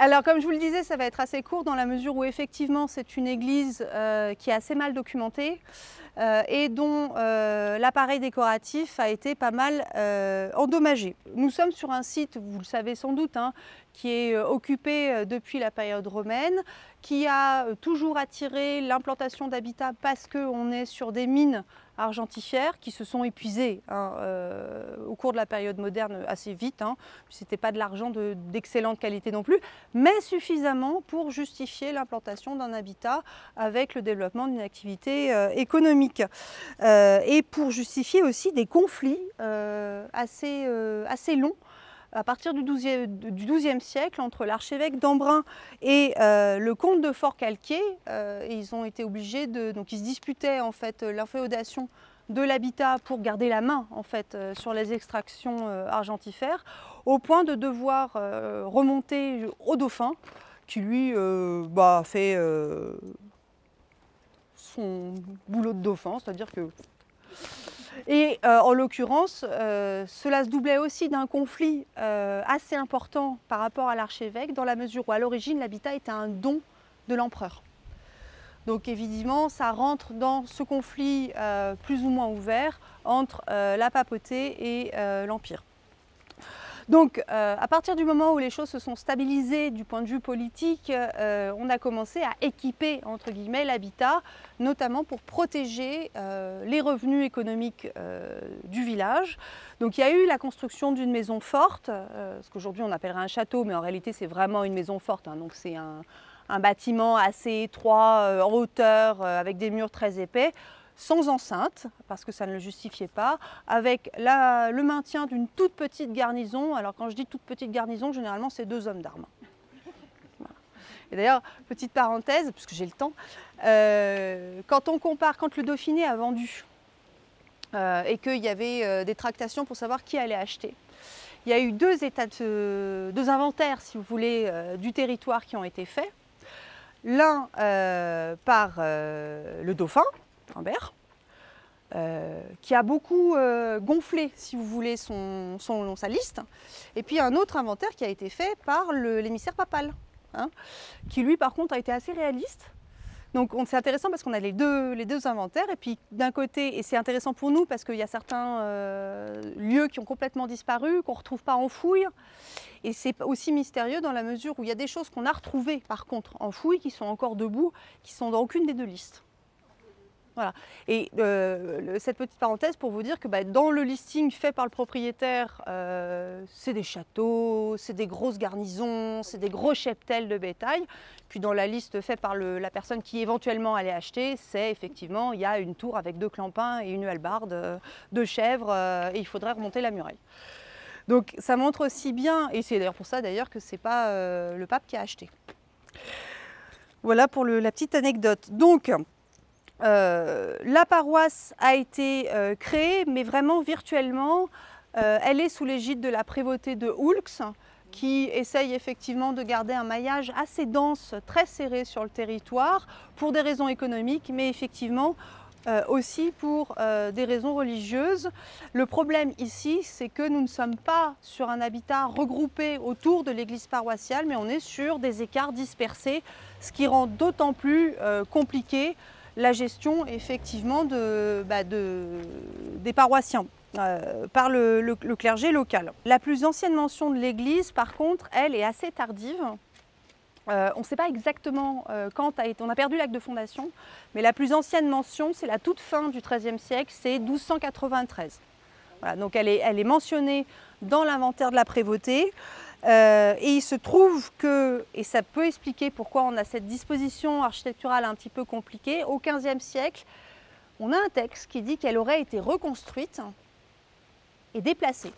Alors, comme je vous le disais, ça va être assez court dans la mesure où effectivement c'est une église qui est assez mal documentée et dont l'appareil décoratif a été pas mal endommagé. Nous sommes sur un site, vous le savez sans doute, hein, qui est occupé depuis la période romaine, qui a toujours attiré l'implantation d'habitats parce qu'on est sur des mines argentifères qui se sont épuisées hein, au cours de la période moderne assez vite. Hein. Ce n'était pas de l'argent d'excellente qualité non plus, mais suffisamment pour justifier l'implantation d'un habitat avec le développement d'une activité économique. Et pour justifier aussi des conflits assez longs à partir du XIIe siècle entre l'archevêque d'Embrun et le comte de Forcalquier. Ils ont été obligés donc ils se disputaient en fait l'inféodation de l'habitat pour garder la main en fait sur les extractions argentifères, au point de devoir remonter au dauphin qui lui fait son boulot de dauphin, c'est-à-dire que... Et en l'occurrence, cela se doublait aussi d'un conflit assez important par rapport à l'archevêque, dans la mesure où à l'origine l'habitat était un don de l'empereur. Donc évidemment, ça rentre dans ce conflit plus ou moins ouvert entre la papauté et l'Empire. Donc à partir du moment où les choses se sont stabilisées du point de vue politique, on a commencé à équiper entre guillemets l'habitat, notamment pour protéger les revenus économiques du village. Donc il y a eu la construction d'une maison forte, ce qu'aujourd'hui on appellerait un château, mais en réalité c'est vraiment une maison forte, hein, donc c'est un bâtiment assez étroit, en hauteur, avec des murs très épais, sans enceinte, parce que ça ne le justifiait pas, avec le maintien d'une toute petite garnison. Alors quand je dis toute petite garnison, généralement c'est 2 hommes d'armes. Voilà. Et d'ailleurs, petite parenthèse, puisque j'ai le temps, quand on compare, quand le Dauphiné a vendu et qu'il y avait des tractations pour savoir qui allait acheter, il y a eu 2 inventaires, si vous voulez, du territoire qui ont été faits. L'un par le dauphin, Humbert, qui a beaucoup gonflé, si vous voulez, sa liste. Et puis un autre inventaire qui a été fait par l'émissaire papal, hein, qui lui, par contre, a été assez réaliste. Donc c'est intéressant parce qu'on a les deux inventaires. Et puis d'un côté, et c'est intéressant pour nous parce qu'il y a certains lieux qui ont complètement disparu, qu'on ne retrouve pas en fouille. Et c'est aussi mystérieux dans la mesure où il y a des choses qu'on a retrouvées, par contre, en fouille, qui sont encore debout, qui sont dans aucune des 2 listes. Voilà. Et cette petite parenthèse pour vous dire que dans le listing fait par le propriétaire, c'est des châteaux, c'est des grosses garnisons, c'est des gros cheptels de bétail. Puis dans la liste faite par la personne qui éventuellement allait acheter, c'est effectivement, il y a une tour avec 2 clampins et une hallebarde, 2 chèvres, et il faudrait remonter la muraille. Donc ça montre aussi bien, et c'est d'ailleurs pour ça d'ailleurs que ce n'est pas le pape qui a acheté. Voilà pour la petite anecdote. Donc, la paroisse a été créée, mais vraiment virtuellement. Elle est sous l'égide de la prévôté de Oulx, qui essaye effectivement de garder un maillage assez dense, très serré sur le territoire, pour des raisons économiques, mais effectivement aussi pour des raisons religieuses. Le problème ici, c'est que nous ne sommes pas sur un habitat regroupé autour de l'église paroissiale, mais on est sur des écarts dispersés, ce qui rend d'autant plus compliqué la gestion effectivement des paroissiens par le clergé local. La plus ancienne mention de l'église, par contre, elle est assez tardive. On ne sait pas exactement quand on a perdu l'acte de fondation, mais la plus ancienne mention, c'est la toute fin du XIIIe siècle, c'est 1293. Voilà, donc elle est mentionnée dans l'inventaire de la prévôté. Et il se trouve que, et ça peut expliquer pourquoi on a cette disposition architecturale un petit peu compliquée, au XVe siècle, on a un texte qui dit qu'elle aurait été reconstruite et déplacée.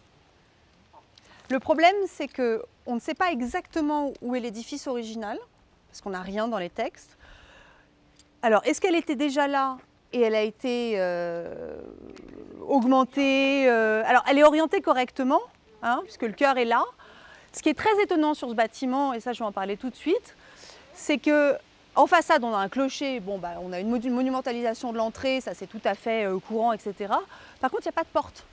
Le problème, c'est qu'on ne sait pas exactement où est l'édifice original, parce qu'on n'a rien dans les textes. Alors, est-ce qu'elle était déjà là et elle a été augmentée alors, elle est orientée correctement, hein, puisque le chœur est là. Ce qui est très étonnant sur ce bâtiment, et ça je vais en parler tout de suite, c'est qu'en façade on a un clocher, on a une monumentalisation de l'entrée, ça c'est tout à fait courant, etc. Par contre il n'y a pas de porte.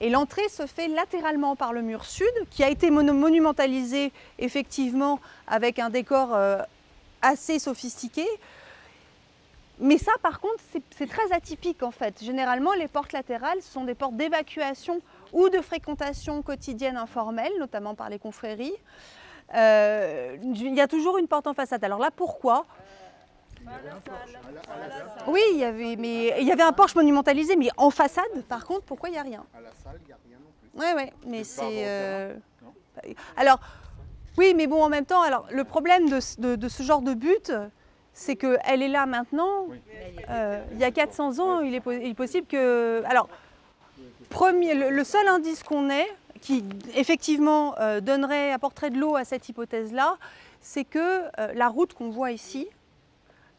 Et l'entrée se fait latéralement par le mur sud, qui a été monumentalisé effectivement avec un décor assez sophistiqué. Mais ça, par contre, c'est très atypique en fait. Généralement, les portes latérales sont des portes d'évacuation ou de fréquentation quotidienne informelle, notamment par les confréries. Il y a toujours une porte en façade. Alors là, pourquoi ? Oui, il y avait un porche monumentalisé, mais en façade, par contre, pourquoi il n'y a rien? À la salle, il n'y a rien non plus. Oui, mais c'est... Alors, oui, mais bon, en même temps, alors, le problème de ce genre de butte, c'est qu'elle est là maintenant. Oui. Il y a 400 ans, il est possible que... Alors, le seul indice qu'on ait, qui effectivement apporterait de l'eau à cette hypothèse-là, c'est que la route qu'on voit ici,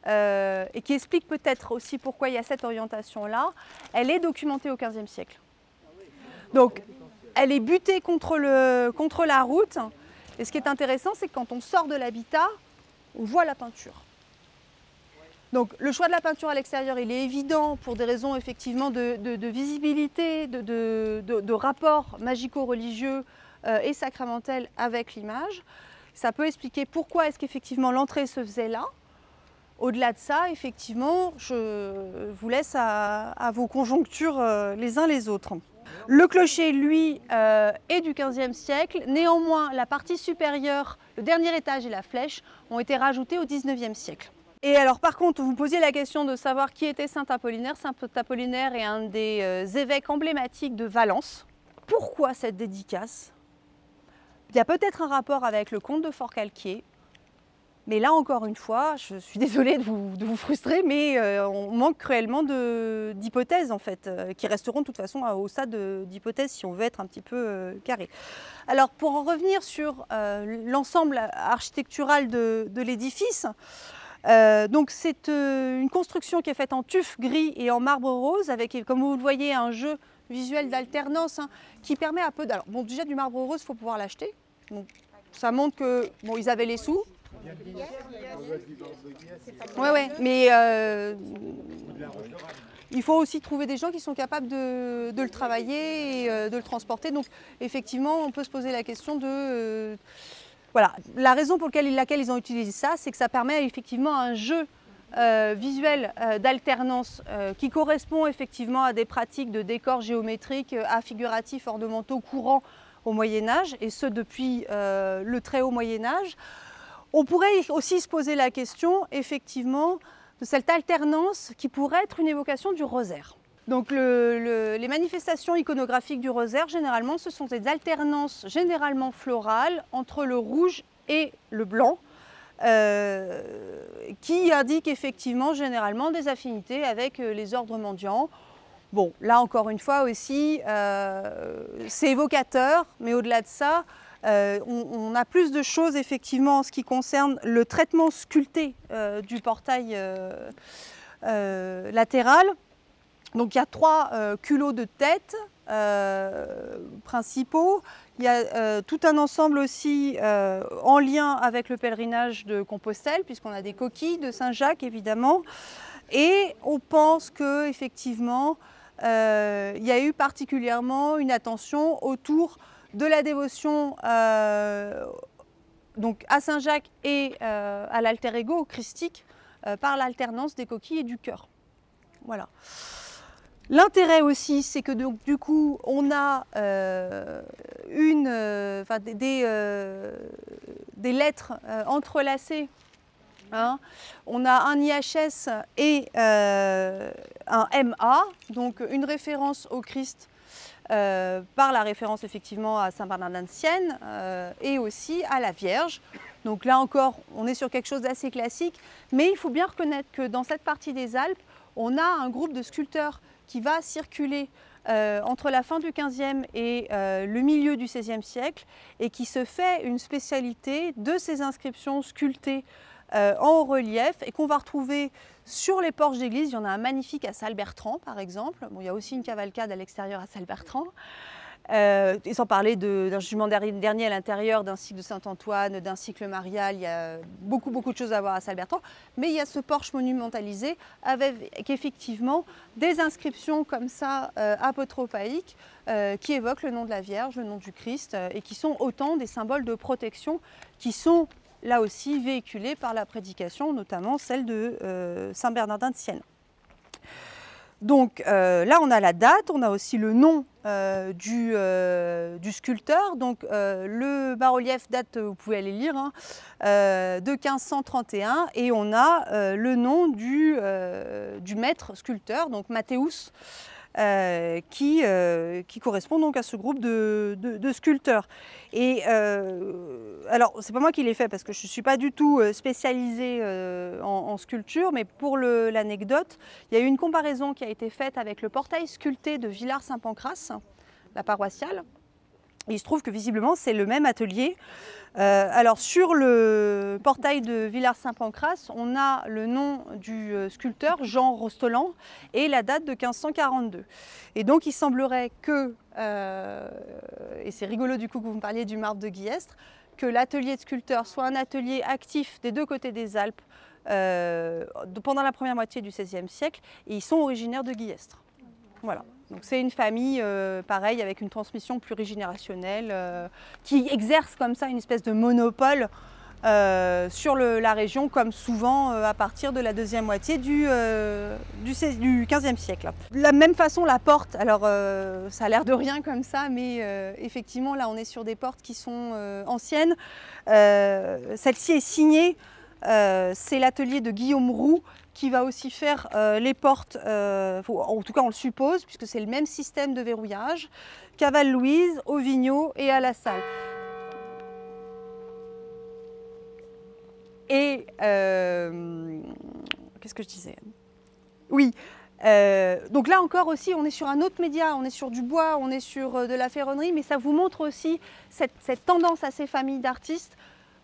et qui explique peut-être aussi pourquoi il y a cette orientation-là, elle est documentée au XVe siècle. Donc, elle est butée contre la route. Et ce qui est intéressant, c'est que quand on sort de l'habitat, on voit la peinture. Donc, le choix de la peinture à l'extérieur, il est évident pour des raisons effectivement de visibilité, de rapport magico-religieux et sacramentel avec l'image. Ça peut expliquer pourquoi est-ce qu'effectivement l'entrée se faisait là. Au-delà de ça, effectivement, je vous laisse à vos conjonctures les uns les autres. Le clocher, lui, est du XVe siècle. Néanmoins, la partie supérieure, le dernier étage et la flèche ont été rajoutés au XIXe siècle. Et alors, par contre, vous posiez la question de savoir qui était saint Apollinaire. Saint Apollinaire est un des évêques emblématiques de Valence. Pourquoi cette dédicace? Il y a peut-être un rapport avec le comte de Forcalquier. Mais là, encore une fois, je suis désolée de vous frustrer, mais on manque cruellement d'hypothèses, en fait, qui resteront de toute façon au stade d'hypothèses si on veut être un petit peu carré. Alors, pour en revenir sur l'ensemble architectural de l'édifice, donc c'est une construction qui est faite en tuf gris et en marbre rose, avec, comme vous le voyez, un jeu visuel d'alternance qui permet un peu... Alors, bon, déjà, du marbre rose, il faut pouvoir l'acheter. Donc, ça montre que, bon, ils avaient les sous. Ouais, mais il faut aussi trouver des gens qui sont capables de le travailler et de le transporter. Donc effectivement, on peut se poser la question de... voilà, la raison pour laquelle ils ont utilisé ça, c'est que ça permet effectivement un jeu visuel d'alternance qui correspond effectivement à des pratiques de décors géométriques, affiguratifs, ornementaux courants au Moyen-Âge, et ce depuis le très haut Moyen-Âge. On pourrait aussi se poser la question, effectivement, de cette alternance qui pourrait être une évocation du rosaire. Donc les manifestations iconographiques du rosaire, généralement, ce sont des alternances généralement florales entre le rouge et le blanc, qui indiquent effectivement généralement des affinités avec les ordres mendiants. Bon, là encore une fois aussi, c'est évocateur, mais au-delà de ça, on a plus de choses effectivement en ce qui concerne le traitement sculpté du portail latéral. Donc il y a 3 culots de tête principaux. Il y a tout un ensemble aussi en lien avec le pèlerinage de Compostelle, puisqu'on a des coquilles de Saint-Jacques évidemment. Et on pense qu'effectivement, il y a eu particulièrement une attention autour de la dévotion donc à Saint-Jacques et à l'alter ego christique par l'alternance des coquilles et du cœur. Voilà. L'intérêt aussi, c'est que donc, du coup, on a des lettres entrelacées. Hein. On a un IHS et un MA, donc une référence au Christ par la référence effectivement à Saint Bernardin de Sienne et aussi à la Vierge. Donc là encore, on est sur quelque chose d'assez classique, mais il faut bien reconnaître que dans cette partie des Alpes, on a un groupe de sculpteurs qui va circuler entre la fin du XVe et le milieu du XVIe siècle et qui se fait une spécialité de ces inscriptions sculptées en haut-relief et qu'on va retrouver sur les porches d'église. Il y en a un magnifique à Salbertrand par exemple. Bon, il y a aussi une cavalcade à l'extérieur à Salbertrand. Et sans parler d'un jugement dernier à l'intérieur, d'un cycle de Saint-Antoine, d'un cycle marial, il y a beaucoup de choses à voir à Saint-Bertrand. Mais il y a ce porche monumentalisé avec effectivement des inscriptions comme ça, apotropaïques, qui évoquent le nom de la Vierge, le nom du Christ, et qui sont autant des symboles de protection qui sont là aussi véhiculés par la prédication, notamment celle de Saint Bernardin de Sienne. Donc là, on a la date, on a aussi le nom du sculpteur. Donc le bas-relief date, vous pouvez aller lire, hein, de 1531, et on a le nom du maître sculpteur, donc Matthäus, qui correspond donc à ce groupe de sculpteurs. Et alors, c'est pas moi qui l'ai fait parce que je ne suis pas du tout spécialisée en sculpture, mais pour l'anecdote, il y a eu une comparaison qui a été faite avec le portail sculpté de Villars-Saint-Pancrace, la paroissiale. Et il se trouve que visiblement, c'est le même atelier. Alors sur le portail de Villars-Saint-Pancrace, on a le nom du sculpteur Jean Rostolan et la date de 1542. Et donc il semblerait que, et c'est rigolo du coup que vous me parliez du marbre de Guillestre, que l'atelier de sculpteur soit un atelier actif des deux côtés des Alpes pendant la première moitié du XVIe siècle, et ils sont originaires de Guillestre. Voilà. Donc c'est une famille, pareil, avec une transmission plurigénérationnelle, qui exerce comme ça une espèce de monopole sur la région, comme souvent à partir de la deuxième moitié du XVe siècle. De la même façon, la porte, alors ça a l'air de rien comme ça, mais effectivement là on est sur des portes qui sont anciennes. Celle-ci est signée, c'est l'atelier de Guillaume Roux, qui va aussi faire les portes, en tout cas on le suppose, puisque c'est le même système de verrouillage, Caval-Louise, au Vigneault et à la Salle. Et qu'est-ce que je disais? Oui, donc là encore aussi, on est sur un autre média, on est sur du bois, on est sur de la ferronnerie, mais ça vous montre aussi cette tendance à ces familles d'artistes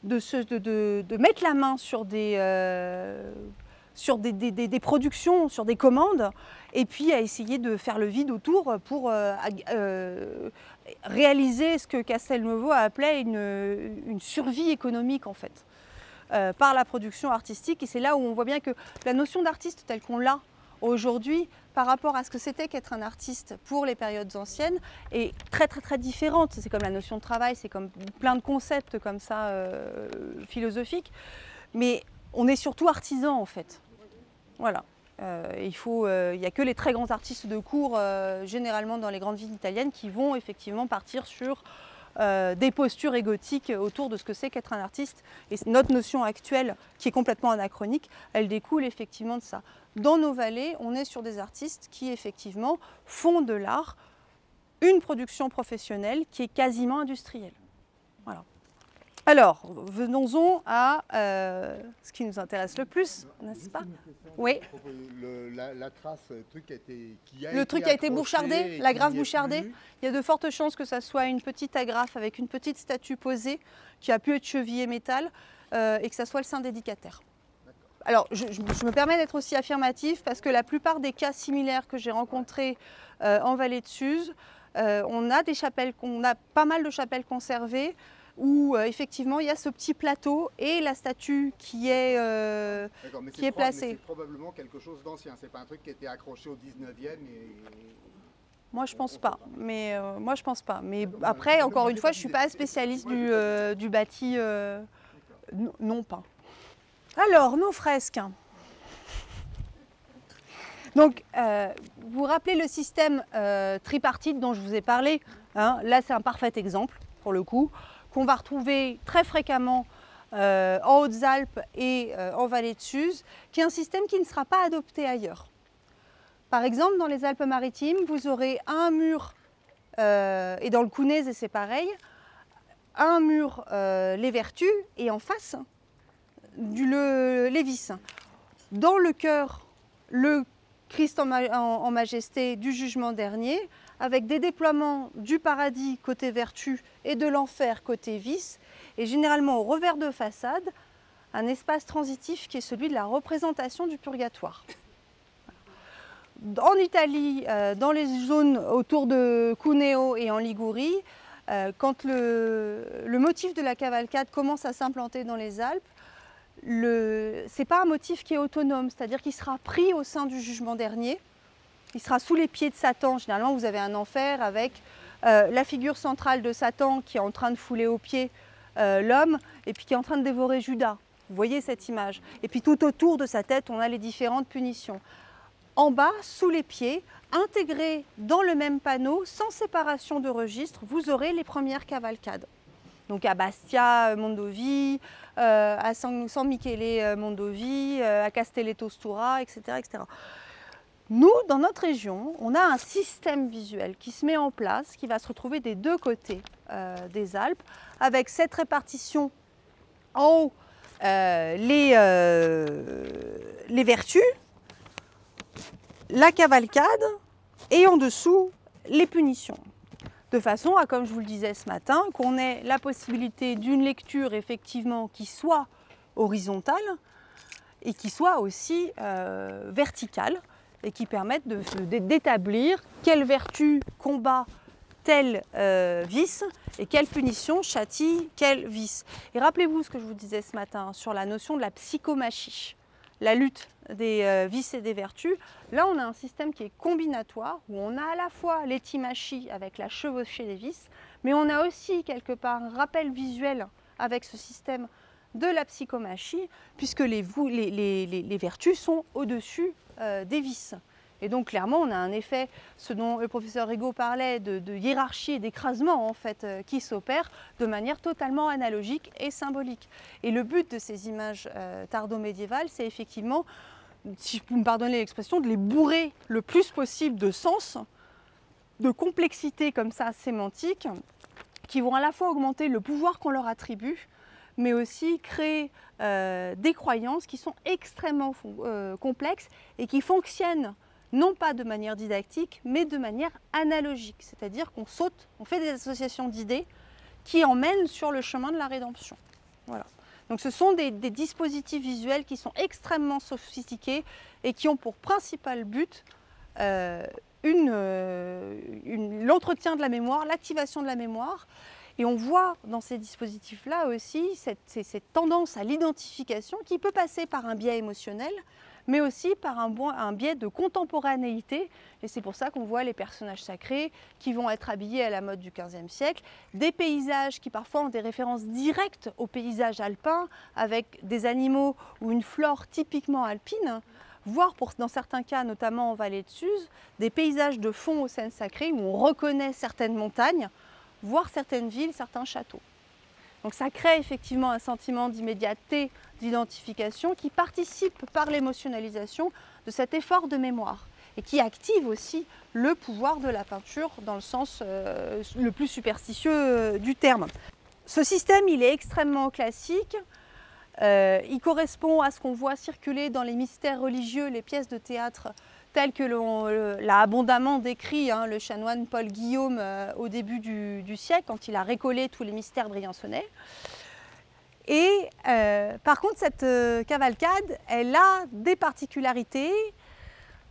de mettre la main sur des productions, sur des commandes, et puis à essayer de faire le vide autour pour réaliser ce que Castelnuovo appelait une survie économique en fait, par la production artistique. Et c'est là où on voit bien que la notion d'artiste telle qu'on l'a aujourd'hui par rapport à ce que c'était qu'être un artiste pour les périodes anciennes est très différente. C'est comme la notion de travail, c'est comme plein de concepts comme ça philosophiques, mais on est surtout artisan en fait. Voilà. Il n'y a que les très grands artistes de cour, généralement dans les grandes villes italiennes, qui vont effectivement partir sur des postures égotiques autour de ce que c'est qu'être un artiste. Et notre notion actuelle, qui est complètement anachronique, elle découle effectivement de ça. Dans nos vallées, on est sur des artistes qui effectivement font de l'art une production professionnelle qui est quasiment industrielle. Voilà. Alors, venons-en à ce qui nous intéresse le plus, n'est-ce pas? Oui. La trace, le truc qui a été bouchardé, l'agrafe bouchardée. Il y a de fortes chances que ça soit une petite agrafe avec une petite statue posée qui a pu être chevillée métal et que ça soit le saint dédicataire. Alors, je me permets d'être aussi affirmative parce que la plupart des cas similaires que j'ai rencontrés en vallée de Suse, on a pas mal de chapelles conservées, où effectivement il y a ce petit plateau et la statue qui est placée. C'est probablement quelque chose d'ancien, c'est pas un truc qui était accroché au 19e et... Moi je pense pas, mais Mais après, encore une fois, je suis pas spécialiste du bâti non peint. Alors, nos fresques. Donc, vous vous rappelez le système tripartite dont je vous ai parlé, hein? Là c'est un parfait exemple pour le coup, qu'on va retrouver très fréquemment en Hautes-Alpes et en vallée de Suse, qui est un système qui ne sera pas adopté ailleurs. Par exemple, dans les Alpes-Maritimes, vous aurez un mur, et dans le Cunaese c'est pareil, un mur les Vertus et en face du Lévis. Dans le chœur, le Christ en majesté du jugement dernier, avec des déploiements du paradis côté vertu et de l'enfer côté vice, et généralement au revers de façade, un espace transitif qui est celui de la représentation du purgatoire. En Italie, dans les zones autour de Cuneo et en Ligurie, quand le motif de la cavalcade commence à s'implanter dans les Alpes, ce n'est pas un motif qui est autonome, c'est-à-dire qu'il sera pris au sein du jugement dernier, il sera sous les pieds de Satan. Généralement, vous avez un enfer avec la figure centrale de Satan qui est en train de fouler aux pieds l'homme et puis qui est en train de dévorer Judas. Vous voyez cette image. Et puis tout autour de sa tête, on a les différentes punitions. En bas, sous les pieds, intégrés dans le même panneau, sans séparation de registre, vous aurez les premières cavalcades. Donc à Bastia, Mondovi, à San Michele Mondovi, à Castelletto Stura, etc., etc. Nous, dans notre région, on a un système visuel qui se met en place, qui va se retrouver des deux côtés des Alpes, avec cette répartition en haut, les vertus, la cavalcade et en dessous les punitions. De façon à, comme je vous le disais ce matin, qu'on ait la possibilité d'une lecture effectivement qui soit horizontale et qui soit aussi verticale et qui permette d'établir quelle vertu combat tel vice et quelle punition châtie quel vice. Et rappelez-vous ce que je vous disais ce matin sur la notion de la psychomachie, la lutte des vices et des vertus. Là, on a un système qui est combinatoire, où on a à la fois l'étimachie avec la chevauchée des vices, mais on a aussi quelque part un rappel visuel avec ce système de la psychomachie, puisque les vertus sont au-dessus des vices. Et donc clairement, on a un effet, ce dont le professeur Rigaud parlait, de hiérarchie et d'écrasement en fait, qui s'opère de manière totalement analogique et symbolique. Et le but de ces images tardo-médiévales, c'est effectivement, si vous me pardonnez l'expression, de les bourrer le plus possible de sens, de complexité comme ça sémantique, qui vont à la fois augmenter le pouvoir qu'on leur attribue, mais aussi créer des croyances qui sont extrêmement complexes et qui fonctionnent non pas de manière didactique, mais de manière analogique. C'est-à-dire qu'on saute, on fait des associations d'idées qui emmènent sur le chemin de la rédemption. Voilà. Donc ce sont des dispositifs visuels qui sont extrêmement sophistiqués et qui ont pour principal but l'entretien de la mémoire, l'activation de la mémoire. Et on voit dans ces dispositifs-là aussi cette tendance à l'identification qui peut passer par un biais émotionnel, mais aussi par un biais de contemporanéité. Et c'est pour ça qu'on voit les personnages sacrés qui vont être habillés à la mode du XVe siècle, des paysages qui parfois ont des références directes aux paysages alpins, avec des animaux ou une flore typiquement alpine, voire dans certains cas, notamment en vallée de Suse, des paysages de fond aux scènes sacrées où on reconnaît certaines montagnes, voire certaines villes, certains châteaux. Donc ça crée effectivement un sentiment d'immédiateté, d'identification qui participe par l'émotionnalisation de cet effort de mémoire et qui active aussi le pouvoir de la peinture dans le sens le plus superstitieux du terme. Ce système, il est extrêmement classique. Il correspond à ce qu'on voit circuler dans les mystères religieux, les pièces de théâtre telles que l'a abondamment décrit le chanoine Paul Guillaume au début du siècle, quand il a récollé tous les mystères briançonnais. Et par contre, cette cavalcade, elle a des particularités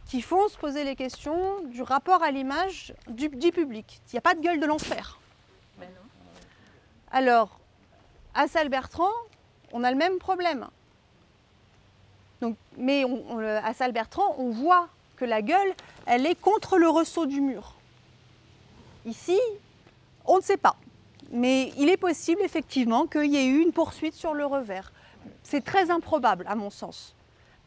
qui font se poser les questions du rapport à l'image du public. Il n'y a pas de gueule de l'enfer. Ben non. Alors, à Salbertrand, on a le même problème. Donc, mais à Salbertrand, on voit que la gueule, elle est contre le ressaut du mur. Ici, on ne sait pas. Mais il est possible effectivement qu'il y ait eu une poursuite sur le revers. C'est très improbable à mon sens.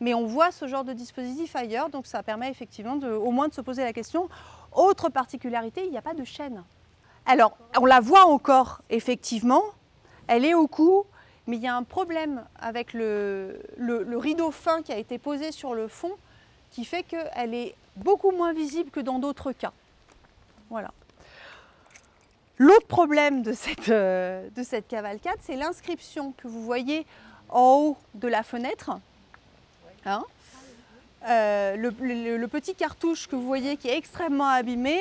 Mais on voit ce genre de dispositif ailleurs, donc ça permet effectivement au moins de se poser la question. Autre particularité, il n'y a pas de chaîne. Alors, on la voit encore effectivement, elle est au cou, mais il y a un problème avec le rideau fin qui a été posé sur le fond qui fait qu'elle est beaucoup moins visible que dans d'autres cas. Voilà. L'autre problème de cette cavalcade, c'est l'inscription que vous voyez en haut de la fenêtre. Hein, le petit cartouche que vous voyez qui est extrêmement abîmé,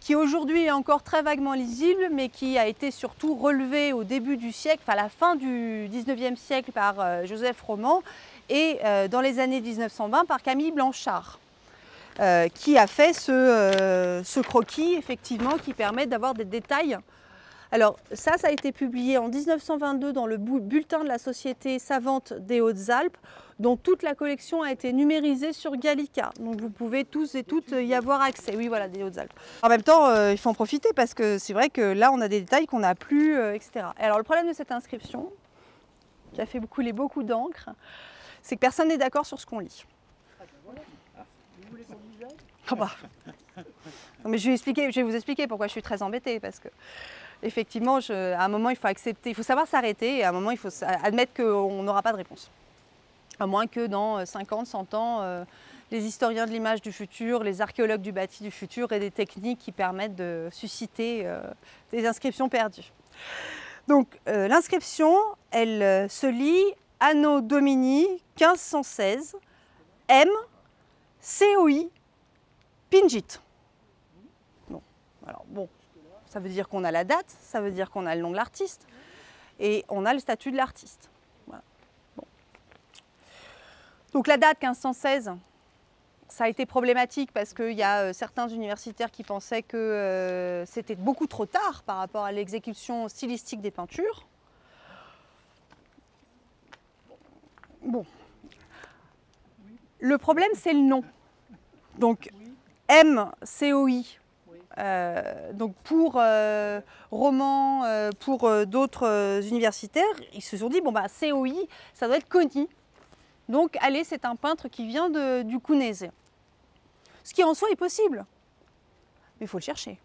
qui aujourd'hui est encore très vaguement lisible, mais qui a été surtout relevé au début du siècle, enfin à la fin du 19e siècle par Joseph Roman et dans les années 1920 par Camille Blanchard. qui a fait ce croquis, effectivement, qui permet d'avoir des détails. Alors ça a été publié en 1922 dans le bulletin de la Société savante des Hautes-Alpes, dont toute la collection a été numérisée sur Gallica. Donc vous pouvez tous et toutes y avoir accès. Oui, voilà, des Hautes-Alpes. En même temps, il faut en profiter parce que c'est vrai que là, on a des détails qu'on n'a plus, etc. Et alors le problème de cette inscription, qui a fait couler beaucoup d'encre, c'est que personne n'est d'accord sur ce qu'on lit. Oh bah. Non, mais je vais vous expliquer pourquoi je suis très embêtée, parce que effectivement, à un moment, il faut accepter, il faut savoir s'arrêter, et à un moment, il faut admettre qu'on n'aura pas de réponse. À moins que dans 50, 100 ans, les historiens de l'image du futur, les archéologues du bâti du futur aient des techniques qui permettent de susciter des inscriptions perdues. Donc l'inscription, elle se lit Anno Domini 1516, M, COI, Pingit. Bon, alors bon, ça veut dire qu'on a la date, ça veut dire qu'on a le nom de l'artiste et on a le statut de l'artiste. Voilà. Bon. Donc la date 1516, ça a été problématique parce qu'il y a certains universitaires qui pensaient que c'était beaucoup trop tard par rapport à l'exécution stylistique des peintures. Bon. Le problème, c'est le nom. Donc, MCOI, donc pour Roman, pour d'autres universitaires, ils se sont dit, bon, bah, COI, ça doit être Coni. Donc, allez, c'est un peintre qui vient du Cunése. Ce qui en soi est possible, mais il faut le chercher.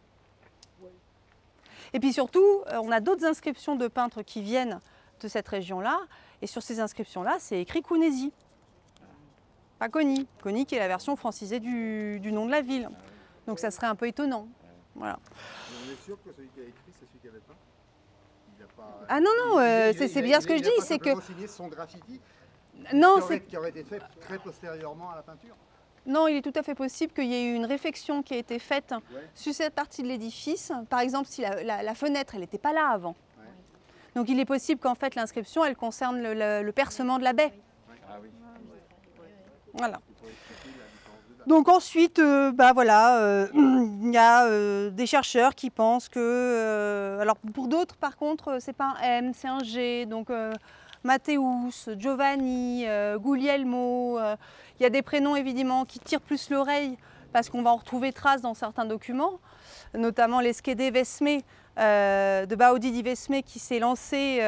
Et puis surtout, on a d'autres inscriptions de peintres qui viennent de cette région-là, et sur ces inscriptions-là, c'est écrit Cunési. Pas Coni. Coni qui est la version francisée du nom de la ville. Donc ça serait un peu étonnant. Voilà. On est sûr que celui qui a écrit, c'est celui qui n'avait pas? Il a pas... Ah non, non, c'est bien ce que je dis, c'est que... Il a pas signé son graffiti non, qui aurait été fait très postérieurement à la peinture? Non, il est tout à fait possible qu'il y ait eu une réflexion qui ait été faite sur cette partie de l'édifice. Par exemple, si la fenêtre, elle n'était pas là avant. Ouais. Donc il est possible qu'en fait l'inscription, elle concerne le percement de la baie. Ah oui. Voilà. Donc ensuite, bah voilà, il y a des chercheurs qui pensent que... alors pour d'autres, par contre, c'est pas un M, c'est un G. Donc Matteus, Giovanni, Guglielmo... il y a des prénoms évidemment qui tirent plus l'oreille parce qu'on va en retrouver trace dans certains documents, notamment l'Eschede Vesme de Baudi di Vesme qui s'est lancé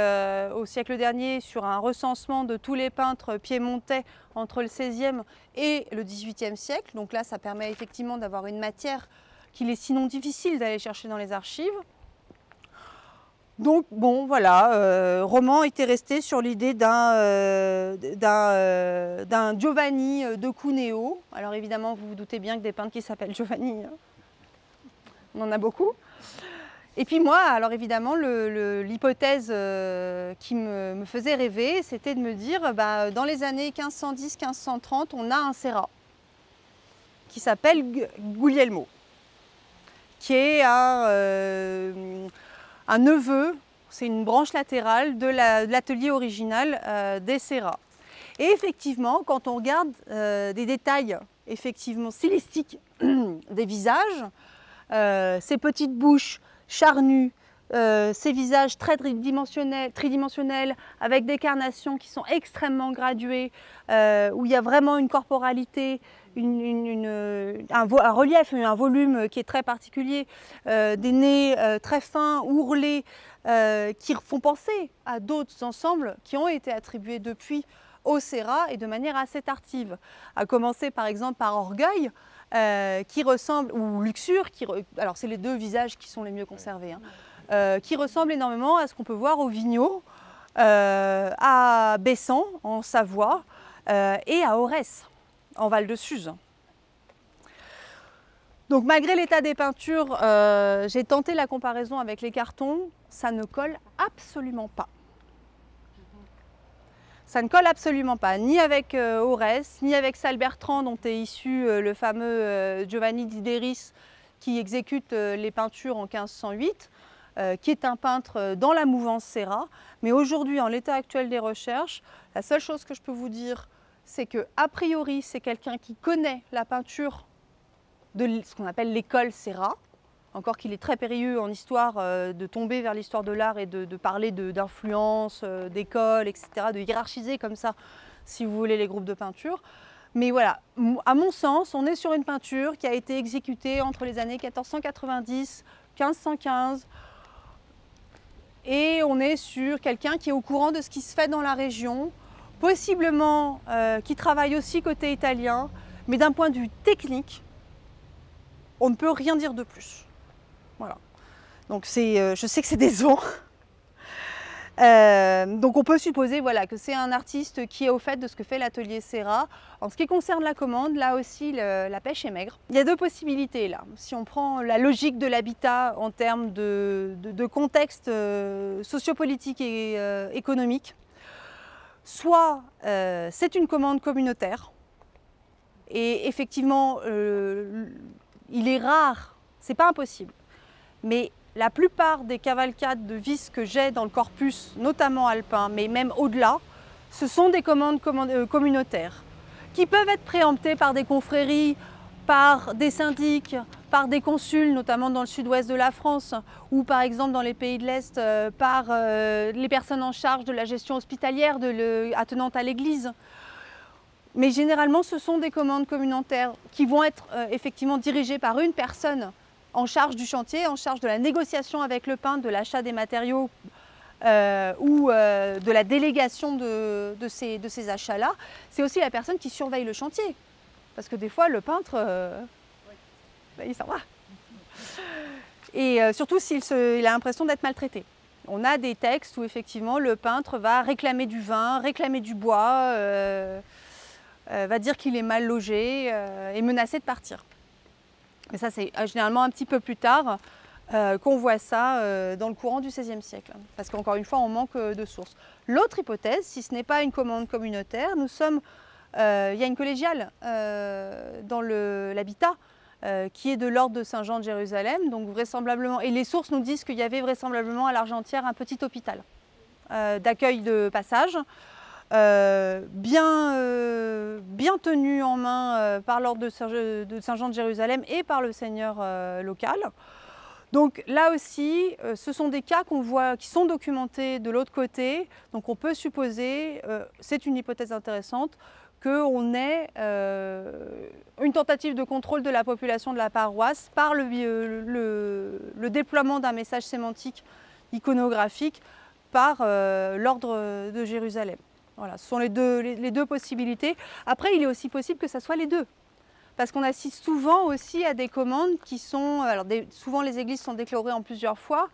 au siècle dernier sur un recensement de tous les peintres piémontais entre le XVIe et le XVIIIe siècle. Donc là, ça permet effectivement d'avoir une matière qu'il est sinon difficile d'aller chercher dans les archives. Donc bon, voilà, Roman était resté sur l'idée d'un Giovanni de Cuneo. Alors évidemment, vous vous doutez bien que des peintres qui s'appellent Giovanni, on en a beaucoup. Et puis moi, alors évidemment, l'hypothèse qui me faisait rêver, c'était de me dire, bah, dans les années 1510-1530, on a un Serra qui s'appelle Guglielmo, qui est un neveu, c'est une branche latérale de l'atelier original des Serra. Et effectivement, quand on regarde des détails effectivement stylistiques des visages, ces petites bouches charnues, ces visages très tridimensionnels, avec des carnations qui sont extrêmement graduées, où il y a vraiment une corporalité, un relief, un volume qui est très particulier, des nez très fins, ourlés, qui font penser à d'autres ensembles qui ont été attribués depuis au Serra et de manière assez tardive. À commencer par exemple par Orgueil, qui ressemble, ou Luxure, alors c'est les deux visages qui sont les mieux conservés, hein, qui ressemble énormément à ce qu'on peut voir au Vigneault, à Bessan en Savoie et à Aurès en Val-de-Suse. Donc malgré l'état des peintures, j'ai tenté la comparaison avec les cartons, ça ne colle absolument pas. Ça ne colle absolument pas, ni avec Aurès, ni avec Salbertrand dont est issu le fameux Giovanni d'Ideris qui exécute les peintures en 1508, qui est un peintre dans la mouvance Serra. Mais aujourd'hui, en l'état actuel des recherches, la seule chose que je peux vous dire, c'est que a priori, c'est quelqu'un qui connaît la peinture de ce qu'on appelle l'école Serra. Encore qu'il est très périlleux en histoire de tomber vers l'histoire de l'art et de parler d'influence, d'école, etc., de hiérarchiser comme ça, si vous voulez, les groupes de peinture. Mais voilà, à mon sens, on est sur une peinture qui a été exécutée entre les années 1490, 1515, et on est sur quelqu'un qui est au courant de ce qui se fait dans la région, possiblement qui travaille aussi côté italien, mais d'un point de vue technique, on ne peut rien dire de plus. Voilà. Donc je sais que c'est décevant. Donc on peut supposer voilà, que c'est un artiste qui est au fait de ce que fait l'atelier Serra. En ce qui concerne la commande, là aussi la pêche est maigre. Il y a deux possibilités là. Si on prend la logique de l'habitat en termes de contexte sociopolitique et économique, soit c'est une commande communautaire, et effectivement il est rare, c'est pas impossible, mais la plupart des cavalcades de vis que j'ai dans le corpus, notamment alpin, mais même au-delà, ce sont des commandes communautaires qui peuvent être préemptées par des confréries, par des syndics, par des consuls, notamment dans le sud-ouest de la France, ou par exemple dans les pays de l'Est, par les personnes en charge de la gestion hospitalière attenante à l'Église. Mais généralement, ce sont des commandes communautaires qui vont être effectivement dirigées par une personne en charge du chantier, en charge de la négociation avec le peintre, de l'achat des matériaux ou de la délégation de ces achats-là. C'est aussi la personne qui surveille le chantier. Parce que des fois, le peintre, il s'en va. Et surtout s'il a l'impression d'être maltraité. On a des textes où effectivement le peintre va réclamer du vin, réclamer du bois, va dire qu'il est mal logé et menacé de partir. Mais ça, c'est généralement un petit peu plus tard qu'on voit ça dans le courant du XVIe siècle. Parce qu'encore une fois, on manque de sources. L'autre hypothèse, si ce n'est pas une commande communautaire, il y a une collégiale dans l'habitat qui est de l'ordre de Saint-Jean de Jérusalem. Donc vraisemblablement, et les sources nous disent qu'il y avait vraisemblablement à l'Argentière un petit hôpital d'accueil de passage. Bien tenu en main par l'ordre de Saint-Jean de Jérusalem et par le seigneur local. Donc là aussi, ce sont des cas qu'on voit qui sont documentés de l'autre côté. Donc on peut supposer, c'est une hypothèse intéressante, qu'on ait une tentative de contrôle de la population de la paroisse par le déploiement d'un message sémantique iconographique par l'ordre de Jérusalem. Voilà, ce sont les deux possibilités. Après, il est aussi possible que ça soit les deux. Parce qu'on assiste souvent aussi à des commandes qui sont... Alors souvent, les églises sont déclarées en plusieurs fois.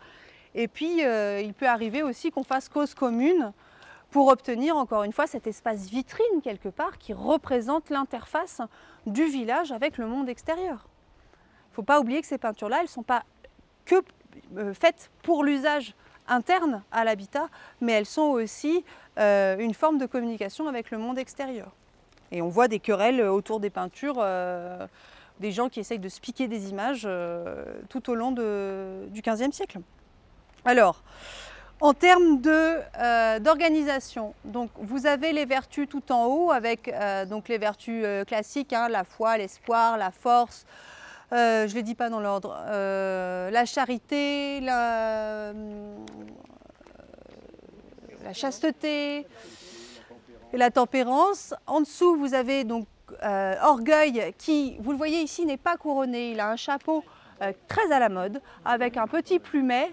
Et puis, il peut arriver aussi qu'on fasse cause commune pour obtenir, encore une fois, cet espace vitrine, quelque part, qui représente l'interface du village avec le monde extérieur. Il ne faut pas oublier que ces peintures-là, elles ne sont pas que faites pour l'usage interne à l'habitat, mais elles sont aussi une forme de communication avec le monde extérieur. Et on voit des querelles autour des peintures, des gens qui essayent de se piquer des images tout au long du XVe siècle. Alors, en termes d'organisation, donc vous avez les vertus tout en haut avec donc les vertus classiques, hein, la foi, l'espoir, la force. Je ne les dis pas dans l'ordre, la charité, la chasteté et la tempérance. En dessous, vous avez donc Orgueil qui, vous le voyez ici, n'est pas couronné. Il a un chapeau très à la mode, avec un petit plumet,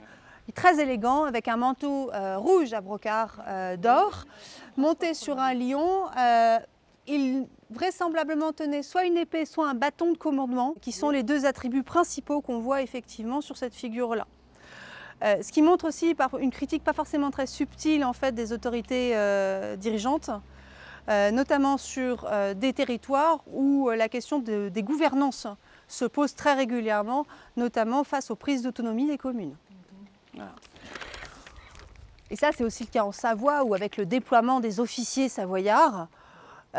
très élégant, avec un manteau rouge à brocart d'or, monté sur un lion. Il vraisemblablement tenait soit une épée, soit un bâton de commandement, qui sont les deux attributs principaux qu'on voit effectivement sur cette figure-là. Ce qui montre aussi une critique pas forcément très subtile en fait, des autorités dirigeantes, notamment sur des territoires où la question des gouvernances se pose très régulièrement, notamment face aux prises d'autonomie des communes. Voilà. Et ça, c'est aussi le cas en Savoie, où avec le déploiement des officiers savoyards, il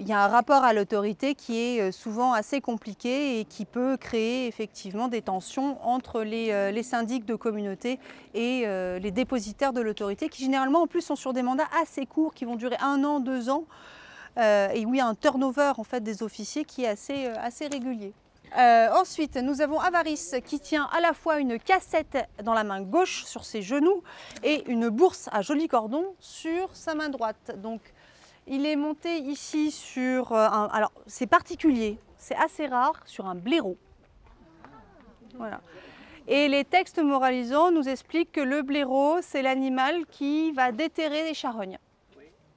y a un rapport à l'autorité qui est souvent assez compliqué et qui peut créer effectivement des tensions entre les syndics de communauté et les dépositaires de l'autorité, qui généralement en plus sont sur des mandats assez courts, qui vont durer 1 an, 2 ans, et où il y a un turnover en fait, des officiers qui est assez régulier. Ensuite, nous avons Avarice qui tient à la fois une cassette dans la main gauche sur ses genoux et une bourse à joli cordon sur sa main droite. Donc, il est monté ici sur un... Alors, c'est particulier, c'est assez rare, sur un blaireau. Voilà. Et les textes moralisants nous expliquent que le blaireau, c'est l'animal qui va déterrer les charognes.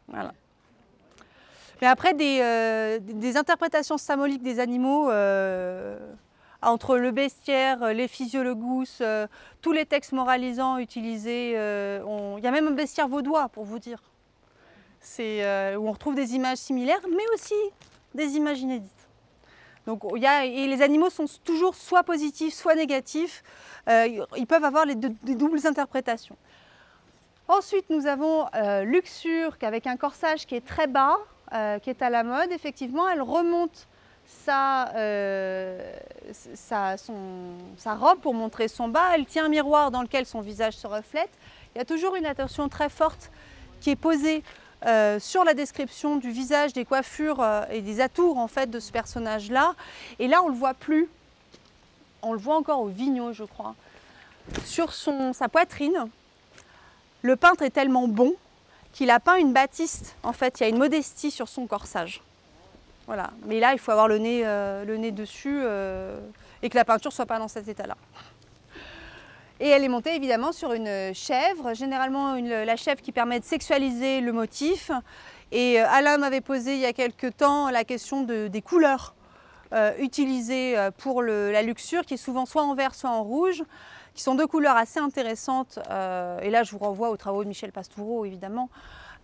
Voilà. Mais après, des interprétations symboliques des animaux, entre le bestiaire, les physiologus, tous les textes moralisants utilisés, il y a même un bestiaire vaudois, pour vous dire, où on retrouve des images similaires, mais aussi des images inédites. Donc, et les animaux sont toujours soit positifs, soit négatifs. Ils peuvent avoir des doubles interprétations. Ensuite, nous avons Luxure, avec un corsage qui est très bas, qui est à la mode. Effectivement, elle remonte sa robe pour montrer son bas. Elle tient un miroir dans lequel son visage se reflète. Il y a toujours une attention très forte qui est posée sur la description du visage, des coiffures et des atours en fait de ce personnage-là. Et là, on ne le voit plus. On le voit encore au Vigneault, je crois. Sur sa poitrine, le peintre est tellement bon qu'il a peint une batiste. En fait, il y a une modestie sur son corsage. Voilà. Mais là, il faut avoir le nez dessus et que la peinture ne soit pas dans cet état-là. Et elle est montée évidemment sur une chèvre, généralement la chèvre qui permet de sexualiser le motif. Et Alain m'avait posé il y a quelque temps la question des couleurs utilisées pour la luxure, qui est souvent soit en vert, soit en rouge, qui sont deux couleurs assez intéressantes. Et là, je vous renvoie aux travaux de Michel Pastoureau, évidemment.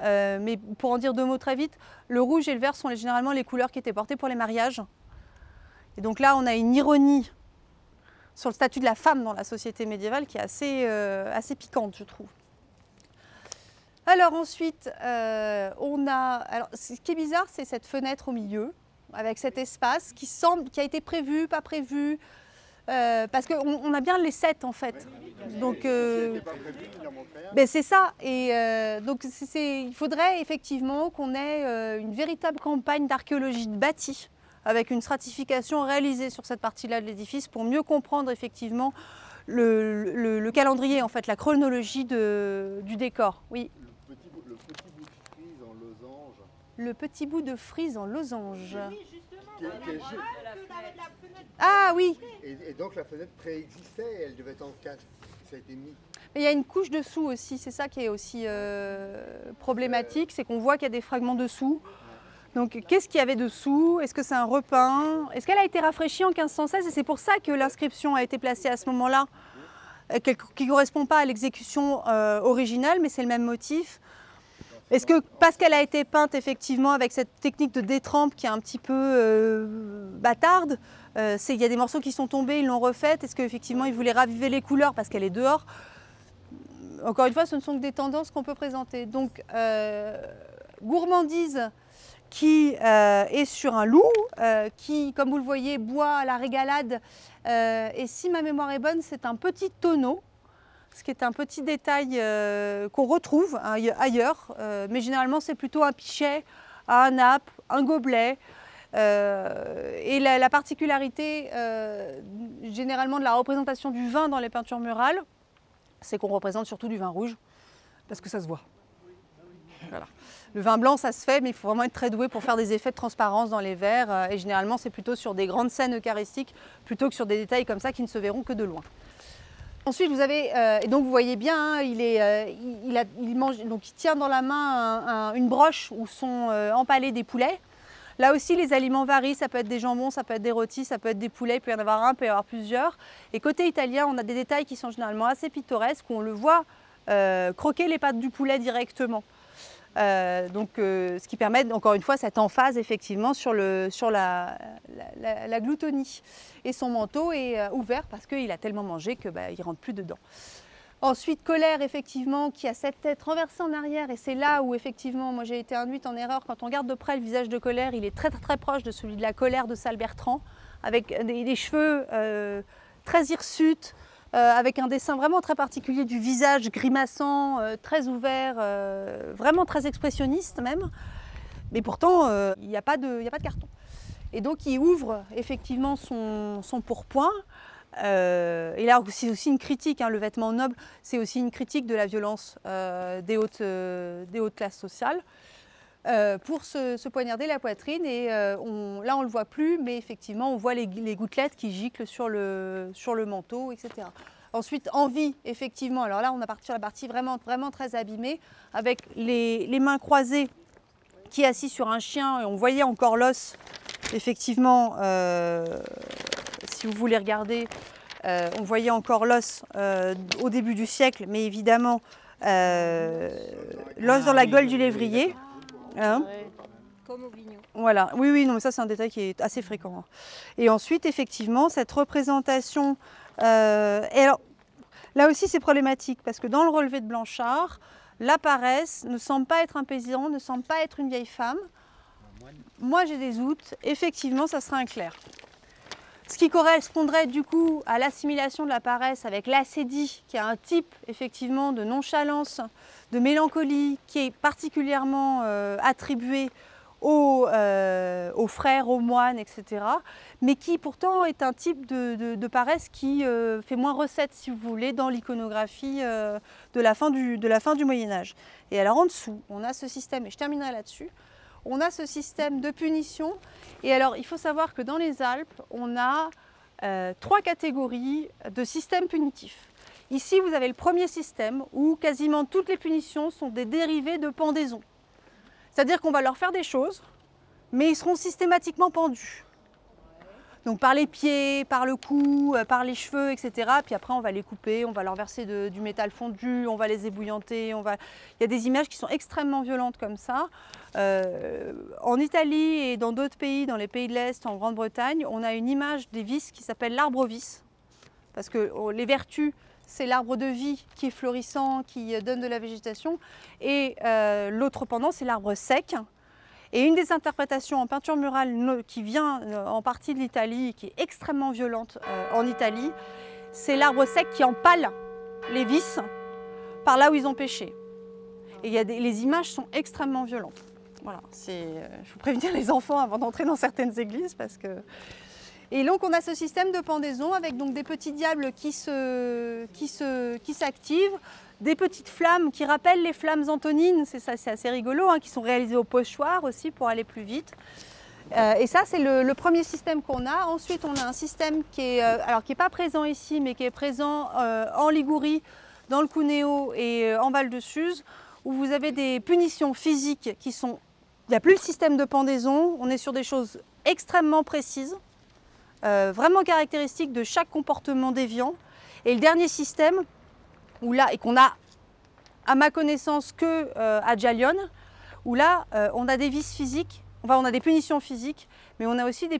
Mais pour en dire deux mots très vite, le rouge et le vert sont généralement les couleurs qui étaient portées pour les mariages. Et donc là, on a une ironie sur le statut de la femme dans la société médiévale qui est assez piquante, je trouve. Alors ensuite, alors, ce qui est bizarre, c'est cette fenêtre au milieu, avec cet espace qui a été prévu, pas prévu, parce qu'on a bien les 7 en fait. Donc, c'est ça. Et donc il faudrait effectivement qu'on ait une véritable campagne d'archéologie de bâti, avec une stratification réalisée sur cette partie-là de l'édifice pour mieux comprendre effectivement le calendrier, en fait, la chronologie du décor. Oui. Le petit bout de frise en losange. Le petit bout de frise en losange. Oui, justement. Ah oui. Et donc la fenêtre préexistait et elle devait être en 4. Ça a été mis. Mais il y a une couche dessous aussi, c'est ça qui est aussi problématique, c'est qu'on voit qu'il y a des fragments dessous. Donc, qu'est-ce qu'il y avait dessous? Est-ce que c'est un repeint? Est-ce qu'elle a été rafraîchie en 1516? Et c'est pour ça que l'inscription a été placée à ce moment-là, qui ne correspond pas à l'exécution originale, mais c'est le même motif. Est-ce que parce qu'elle a été peinte effectivement avec cette technique de détrempe qui est un petit peu bâtarde, il y a des morceaux qui sont tombés, ils l'ont refaite? Est-ce qu'effectivement ils voulaient raviver les couleurs parce qu'elle est dehors? Encore une fois, ce ne sont que des tendances qu'on peut présenter. Donc, gourmandise qui est sur un loup, qui, comme vous le voyez, boit à la régalade. Et si ma mémoire est bonne, c'est un petit tonneau, ce qui est un petit détail qu'on retrouve ailleurs. Mais généralement, c'est plutôt un pichet, un nappe, un gobelet. Et la particularité, généralement, de la représentation du vin dans les peintures murales, c'est qu'on représente surtout du vin rouge, parce que ça se voit. Voilà. Le vin blanc, ça se fait, mais il faut vraiment être très doué pour faire des effets de transparence dans les verres. Et généralement, c'est plutôt sur des grandes scènes eucharistiques, plutôt que sur des détails comme ça qui ne se verront que de loin. Ensuite, vous avez, et donc vous voyez bien, hein, il tient dans la main une broche où sont empalés des poulets. Là aussi, les aliments varient, ça peut être des jambons, ça peut être des rôtis, ça peut être des poulets, il peut y en avoir un, il peut y en avoir plusieurs. Et côté italien, on a des détails qui sont généralement assez pittoresques, où on le voit croquer les pattes du poulet directement. Ce qui permet encore une fois cette emphase effectivement sur la gloutonie. Et son manteau est ouvert parce qu'il a tellement mangé qu'il ne rentre plus dedans. Ensuite, Colère, effectivement, qui a cette tête renversée en arrière, et c'est là où effectivement moi j'ai été induite en erreur. Quand on regarde de près le visage de Colère, il est très très proche de celui de la Colère de Salbertrand, avec des cheveux très hirsutes, avec un dessin vraiment très particulier du visage grimaçant, très ouvert, vraiment très expressionniste même. Mais pourtant, il n'y a pas de carton. Et donc il ouvre effectivement son pourpoint. Et là c'est aussi une critique, hein, le vêtement noble, c'est aussi une critique de la violence des hautes classes sociales. Pour se poignarder la poitrine et là on ne le voit plus, mais effectivement on voit les gouttelettes qui giclent sur le manteau, etc. Ensuite en vie, effectivement, alors là on a la partie vraiment très abîmée, avec les mains croisées qui est assis sur un chien, et on voyait encore l'os, effectivement, si vous voulez regarder, on voyait encore l'os au début du siècle, mais évidemment l'os dans la gueule du lévrier. Hein, comme au Vignon. voilà, oui, non, mais ça c'est un détail qui est assez fréquent. Hein. Et ensuite, effectivement, cette représentation. Et alors, là aussi, c'est problématique parce que dans le relevé de Blanchard, la paresse ne semble pas être un paysan, ne semble pas être une vieille femme. Moi, j'ai des doutes. Effectivement, ça sera un clerc. Ce qui correspondrait du coup à l'assimilation de la paresse avec l'acédie, qui est un type effectivement de nonchalance, de mélancolie, qui est particulièrement attribué aux frères, aux moines, etc. Mais qui pourtant est un type de paresse qui fait moins recette, si vous voulez, dans l'iconographie de la fin du Moyen-Âge. Et alors en dessous, on a ce système, et je terminerai là-dessus, on a ce système de punition. Et alors, il faut savoir que dans les Alpes, on a 3 catégories de systèmes punitifs. Ici, vous avez le premier système où quasiment toutes les punitions sont des dérivés de pendaison. C'est-à-dire qu'on va leur faire des choses, mais ils seront systématiquement pendus. Donc par les pieds, par le cou, par les cheveux, etc. Puis après, on va les couper, on va leur verser du métal fondu, on va les ébouillanter. Il y a des images qui sont extrêmement violentes comme ça. En Italie et dans d'autres pays, dans les pays de l'Est, en Grande-Bretagne, on a une image des vis qui s'appelle l'arbre-vis. Parce que les vertus, c'est l'arbre de vie qui est florissant, qui donne de la végétation. Et l'autre pendant, c'est l'arbre sec. Et une des interprétations en peinture murale qui vient en partie de l'Italie, qui est extrêmement violente en Italie, c'est l'arbre sec qui empale les vis par là où ils ont pêché. Et les images sont extrêmement violentes. Voilà, je vous préviens les enfants avant d'entrer dans certaines églises parce que... Et donc on a ce système de pendaison avec donc des petits diables qui s'activent, des petites flammes qui rappellent les flammes antonines, c'est assez rigolo, hein, qui sont réalisées au pochoir aussi pour aller plus vite. Et ça c'est le premier système qu'on a. Ensuite on a un système qui est pas présent ici mais qui est présent en Ligurie, dans le Cuneo et en Val de Suse, où vous avez des punitions physiques qui sont... Il n'y a plus le système de pendaison, on est sur des choses extrêmement précises. Vraiment caractéristique de chaque comportement déviant. Et le dernier système, et qu'on a à ma connaissance que à Djalion, où là on a des vices physiques, enfin on a des punitions physiques, mais on a aussi des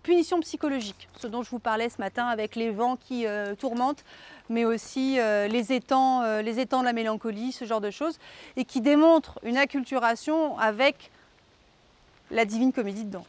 punitions psychologiques, ce dont je vous parlais ce matin avec les vents qui tourmentent, mais aussi les étangs de la mélancolie, ce genre de choses, et qui démontrent une acculturation avec la Divine Comédie de Dante.